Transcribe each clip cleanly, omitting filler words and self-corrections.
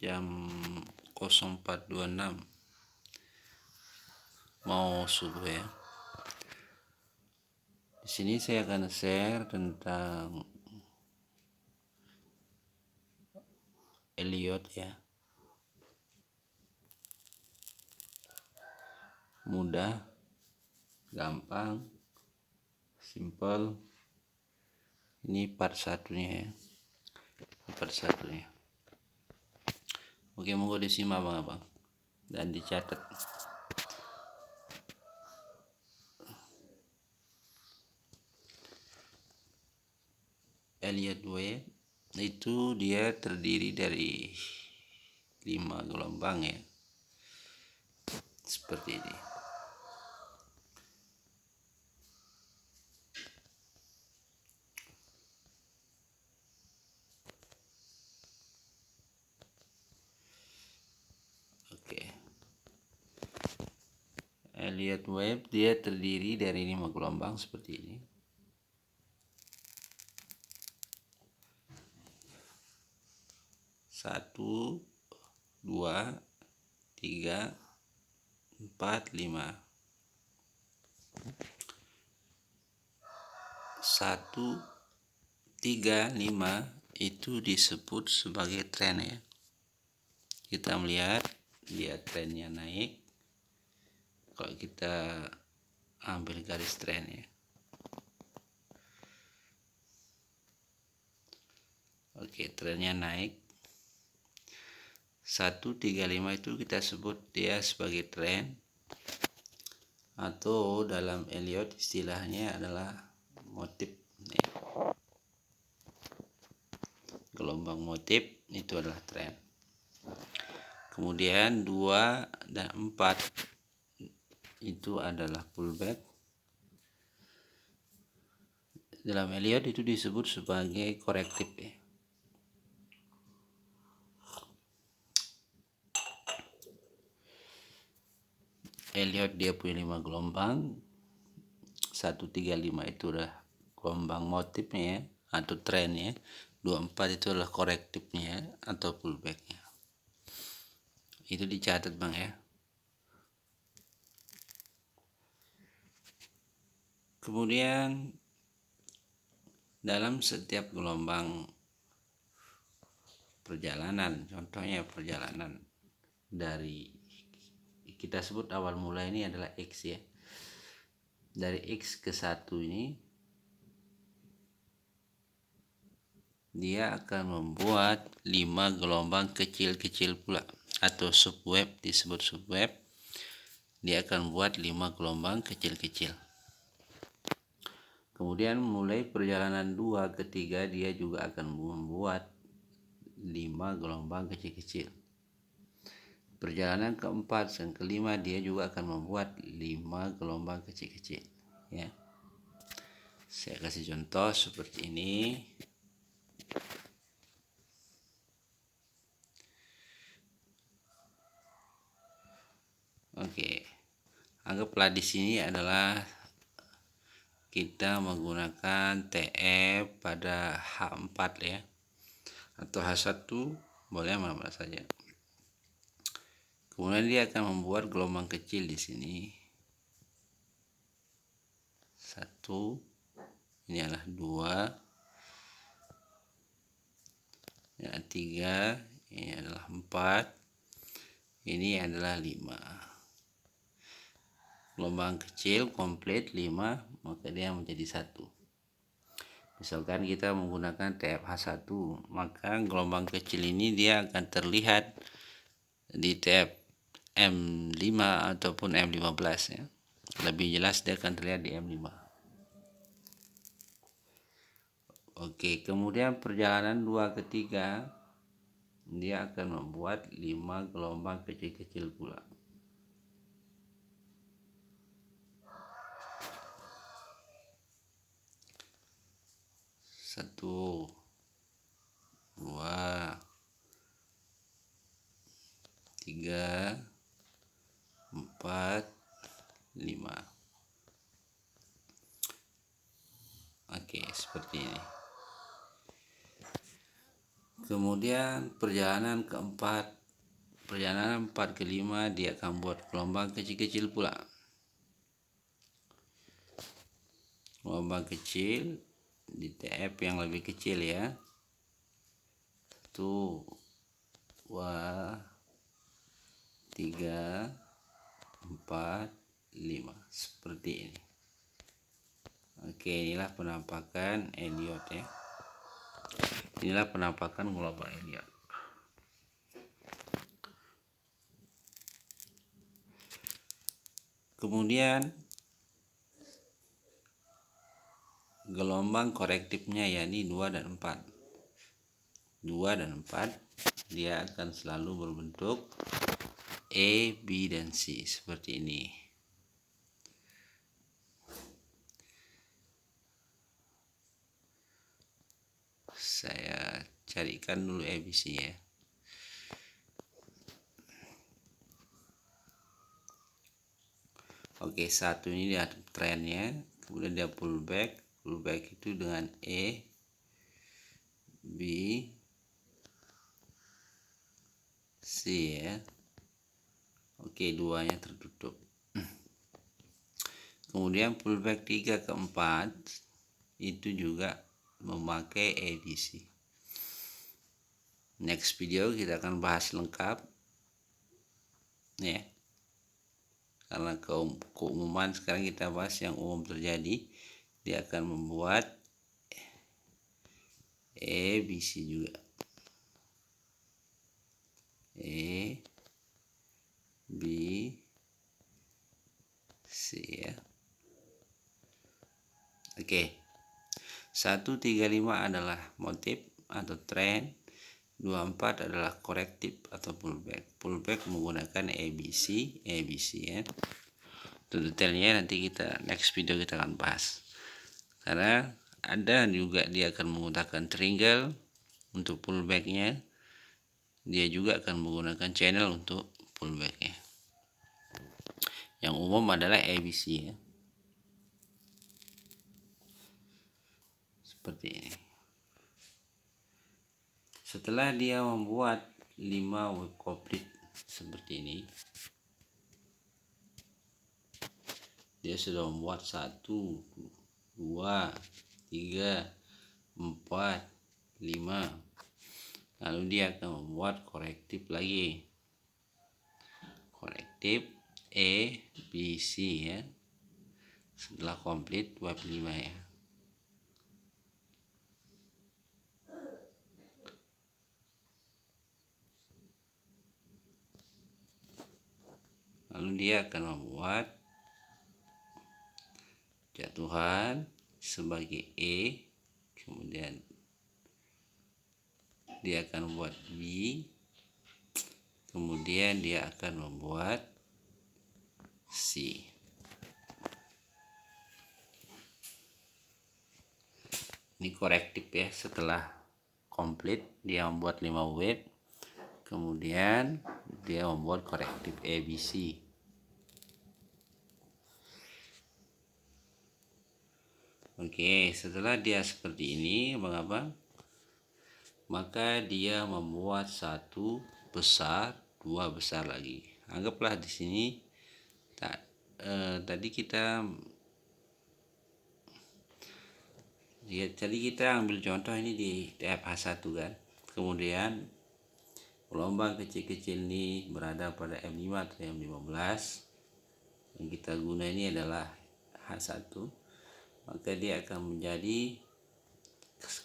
jam 04.26 mau subuh ya. Di sini saya akan share tentang Elliot ya. Mudah, gampang, simple. Ini part satunya ya. Part satunya. Oke, monggo disimak abang-abang dan dicatat. Elliott wave itu dia terdiri dari 5 gelombang ya, seperti ini. Oke, Elliott wave dia terdiri dari 5 gelombang seperti ini. Satu, 2, 3, 4, 5. 1, 3, 5 itu disebut sebagai tren ya. Kita melihat dia trennya naik. Kalau kita ambil garis tren ya. Oke, trennya naik. 135 itu kita sebut dia sebagai tren, atau dalam Elliott istilahnya adalah motif nih. Gelombang motif itu adalah tren. Kemudian 2 dan 4 itu adalah pullback. Dalam Elliott itu disebut sebagai korektif ya. Elliott dia punya 5 gelombang. 135 itu adalah gelombang motifnya ya, atau trennya. 24 itu adalah korektifnya atau pullbacknya. Itu dicatat bang ya. Kemudian dalam setiap gelombang perjalanan, contohnya perjalanan dari kita sebut awal mula ini adalah X ya. Dari X ke 1 ini dia akan membuat 5 gelombang kecil-kecil pula, atau subwave, disebut subwave. Dia akan buat 5 gelombang kecil-kecil. Kemudian mulai perjalanan 2 ke 3 dia juga akan membuat 5 gelombang kecil-kecil. Perjalanan keempat dan kelima dia juga akan membuat 5 gelombang kecil-kecil ya. Saya kasih contoh seperti ini. Oke, anggaplah di sini adalah kita menggunakan TF pada H4 ya, atau H1 boleh mana saja. Kemudian dia akan membuat gelombang kecil di sini. 1, ini adalah 2, ini adalah 3, ini adalah 4, ini adalah 5. Gelombang kecil komplit 5, maka dia menjadi 1. Misalkan kita menggunakan TFH1, maka gelombang kecil ini dia akan terlihat di TF M5 ataupun M15 ya. Lebih jelas dia akan terlihat di M5. Oke, kemudian perjalanan 2 ke 3 dia akan membuat 5 gelombang kecil-kecil pula. 1, 2, 3, 4, 5. Oke, seperti ini. Kemudian perjalanan keempat perjalanan 4 ke 5 dia akan buat gelombang kecil-kecil pula. Gelombang kecil di TF yang lebih kecil ya. 1, 2, 3, 4, 5 seperti ini. Oke, inilah penampakan Elliot ya. Inilah penampakan gelombang Elliot. Kemudian gelombang korektifnya yakni 2 dan 4. 2 dan 4 dia akan selalu berbentuk A, B, dan C seperti ini. Saya carikan dulu ABC ya. Oke, 1 ini dia trennya, kemudian dia pullback itu dengan E, B, C ya. Oke, 2-nya tertutup. Kemudian pullback 3 ke 4 itu juga memakai ABC. Next video kita akan bahas lengkap ya. Karena keumuman sekarang kita bahas yang umum terjadi. Dia akan membuat ABC juga. E, B, C ya. Oke. 135 adalah motif atau tren. 24 adalah korektif atau pullback. Pullback menggunakan ABC ya. Untuk detailnya nanti kita next video kita akan bahas. Karena ada juga dia akan menggunakan triangle untuk pullbacknya. Dia juga akan menggunakan channel untuk pullbacknya. Yang umum adalah ABC ya. Seperti ini. Setelah dia membuat 5 wave complete seperti ini, dia sudah membuat 1, 2, 3, 4, 5. Lalu dia akan membuat korektif lagi. Korektif A, B, C ya. Setelah komplit wave 5 ya. Lalu dia akan membuat jatuhan sebagai E, kemudian dia akan membuat B, kemudian dia akan membuat C. Ini korektif ya. Setelah komplit dia membuat 5 wave, kemudian dia membuat korektif ABC. Oke, setelah dia seperti ini, mengapa? Maka dia membuat 1 besar, 2 besar lagi. Anggaplah di sini tadi kita ambil contoh ini di TFH1 kan. Kemudian gelombang kecil-kecil ini berada pada M5 atau M15. Yang kita guna ini adalah H1. Maka dia akan menjadi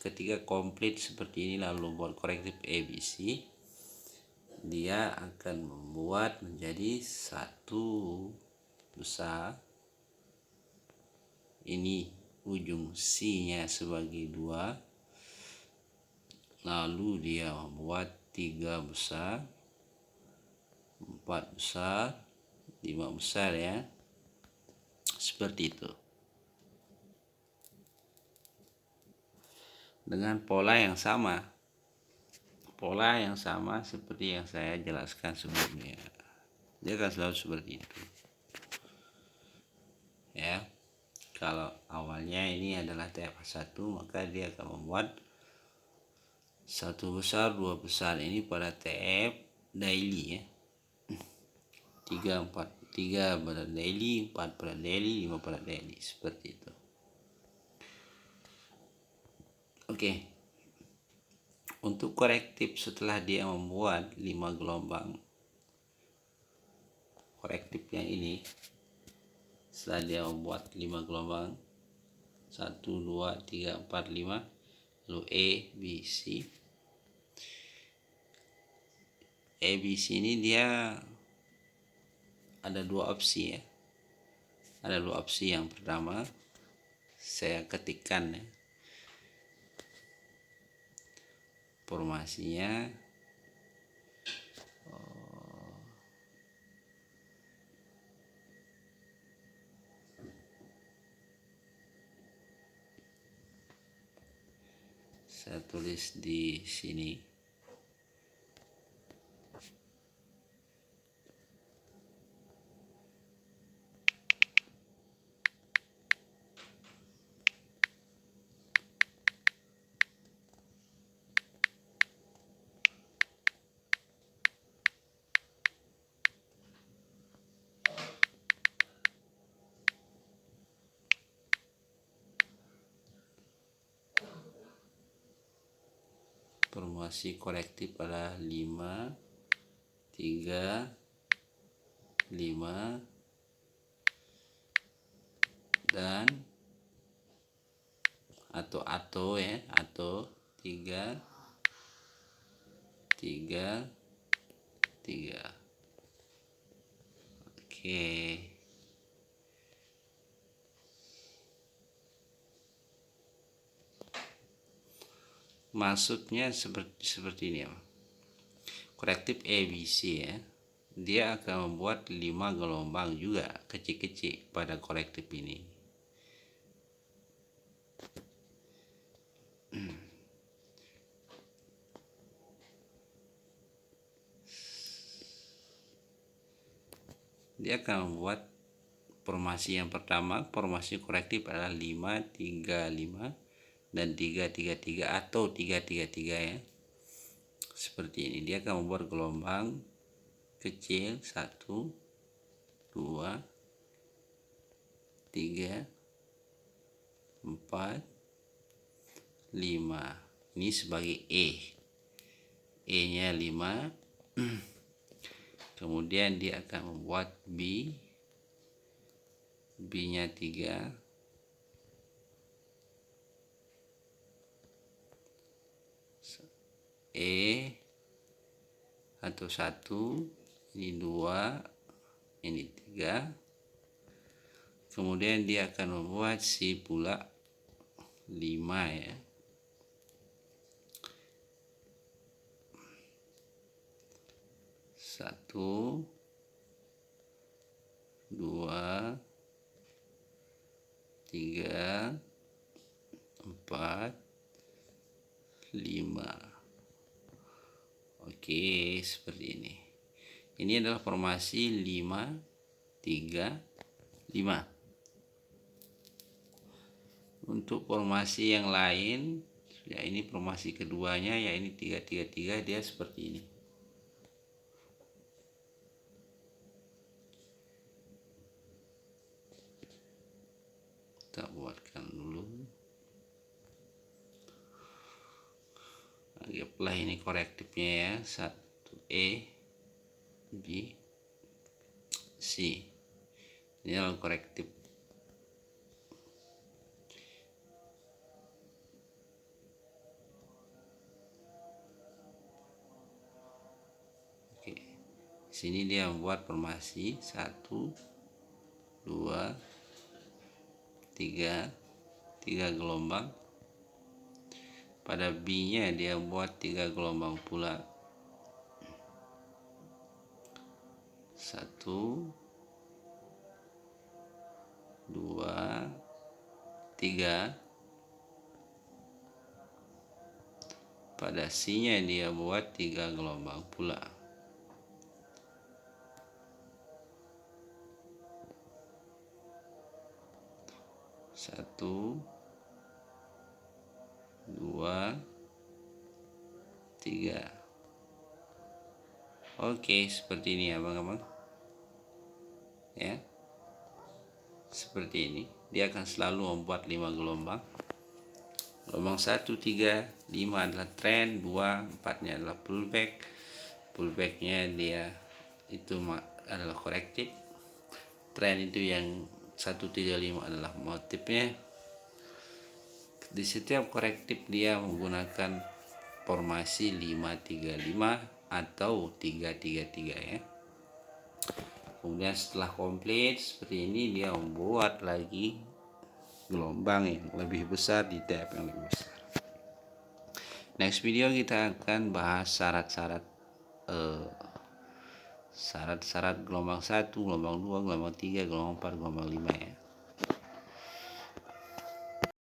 ketika komplit seperti ini lalu buat korektif ABC, dia akan membuat menjadi 1 besar, ini ujung C nya sebagai 2, lalu dia membuat 3 besar, 4 besar, 5 besar ya, seperti itu. Dengan pola yang sama seperti yang saya jelaskan sebelumnya. Dia akan selalu seperti itu ya. Kalau awalnya ini adalah TF1, maka dia akan membuat 1 besar, 2 besar ini pada TF daily ya. 3 pada daily, 4 pada daily, 5 pada daily, seperti itu. Oke. Untuk korektif setelah dia membuat 5 gelombang korektif yang ini, setelah dia membuat 5 gelombang 1, 2, 3, 4, 5, lalu A, B, C ini dia ada dua opsi ya. Ada dua opsi. Yang pertama saya ketikkan ya, formasinya saya tulis di sini. Formasi korektif adalah 5, 3, 5 dan atau ya, atau 3, 3, 3. Oke. Maksudnya seperti ini ya. Korektif ABC ya. Dia akan membuat 5 gelombang juga kecil-kecil pada korektif ini. Dia akan membuat formasi yang pertama, formasi korektif adalah 5, 3, 5 dan 3, 3, 3 atau 3, 3, 3 ya. Seperti ini. Dia akan membuat gelombang kecil 1, 2, 3, 4, 5. Ini sebagai E nya 5. Kemudian dia akan membuat B nya 3, E atau 1, ini 2, ini 3. Kemudian dia akan membuat C pula 5 ya. Satu, 2, 3, 4, 5. Oke, seperti ini. Ini adalah formasi 5, 3, 5. Untuk formasi yang lain, ya ini formasi keduanya, ya ini 3, 3, 3, dia seperti ini. Kita buatkan dulu. Anggaplah ini korektifnya ya, 1 E, B, C. Ini adalah korektif. Oke. Sini dia membuat formasi 1, 2, 3, 3 gelombang. Pada B nya dia buat 3 gelombang pula. 1, 2, 3. Pada C nya dia buat 3 gelombang pula. 1, 2, 3. Oke, seperti ini abang-abang ya, seperti ini. Dia akan selalu membuat 5 gelombang. Gelombang 1, 3, 5 adalah trend, 2, 4-nya adalah pullback. Pullbacknya dia itu adalah korektif. Trend itu yang 135 adalah motifnya. Di setiap korektif dia menggunakan formasi 535 atau 333 ya. Kemudian setelah komplit seperti ini, dia membuat lagi gelombang yang lebih besar di TF yang lebih besar. Next video kita akan bahas syarat-syarat syarat-syarat gelombang 1, gelombang 2, gelombang 3, gelombang 4, gelombang 5 ya.